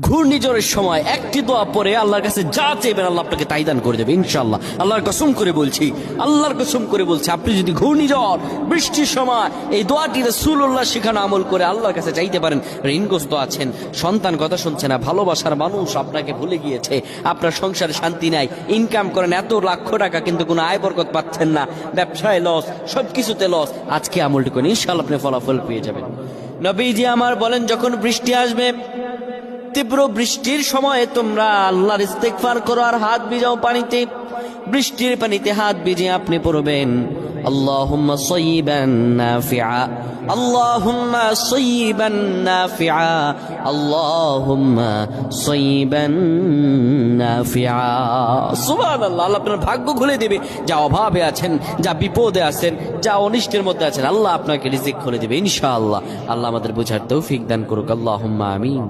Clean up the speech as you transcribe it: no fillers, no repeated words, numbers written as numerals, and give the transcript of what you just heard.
ঘূর্ণিঝড়ের সময় একটি দোয়া পরে আল্লাহর কাছে যা চাইবেন আল্লাহ আপনাকে তাই দান করে দেবে ইনশাআল্লাহ। আল্লাহর কসম করে বলছি, আল্লাহর কসম করে বলছি, আপনি যদি ঘূর্ণিঝড় বৃষ্টির সময় এই দোয়াটি রাসূলুল্লাহ শিখানো আমল করে আল্লাহর কাছে চাইতে পারেন, ঋণগ্রস্ত আছেন, সন্তান কথা শুনছে না, ভালোবাসার মানুষ আপনাকে ভুলে গিয়েছে, আপনার সংসারে শান্তি নাই, ইনকাম করেন এত লাখ টাকা কিন্তু কোনো আয় বরকত পাচ্ছেন না, ব্যবসায় লস, সবকিছুতে লস, আজকে আমলটি করেন ইনশাআল্লাহ আপনি ফলাফল পেয়ে যাবেন। নবীজি আমার বলেন, যখন বৃষ্টি আসবে, তীব্র বৃষ্টির সময় তোমরা আল্লাহর ইস্তেগফার করো আর হাত ভিজাও পানিতে। বৃষ্টির পানিতে হাত ভিজিয়ে আপনি পড়বেন আল্লাহুম্মা সাইয়্যিবান নাফিআ, আল্লাহুম্মা সাইয়্যিবান নাফিআ, আল্লাহুম্মা সাইয়্যিবান নাফিআ। সুবহানাল্লাহ। আল্লাহ আপনার ভাগ্য খুলে দেবে। যা অভাবে আছেন, যা বিপদে আছেন, যা অনিষ্টের মধ্যে আছেন, আল্লাহ আপনাকে রিজিক খুলে দেবে ইনশাআল্লাহ। আল্লাহ আমাদের বুঝার তৌফিক দান করুক। আল্লাহুম্মা আমিন।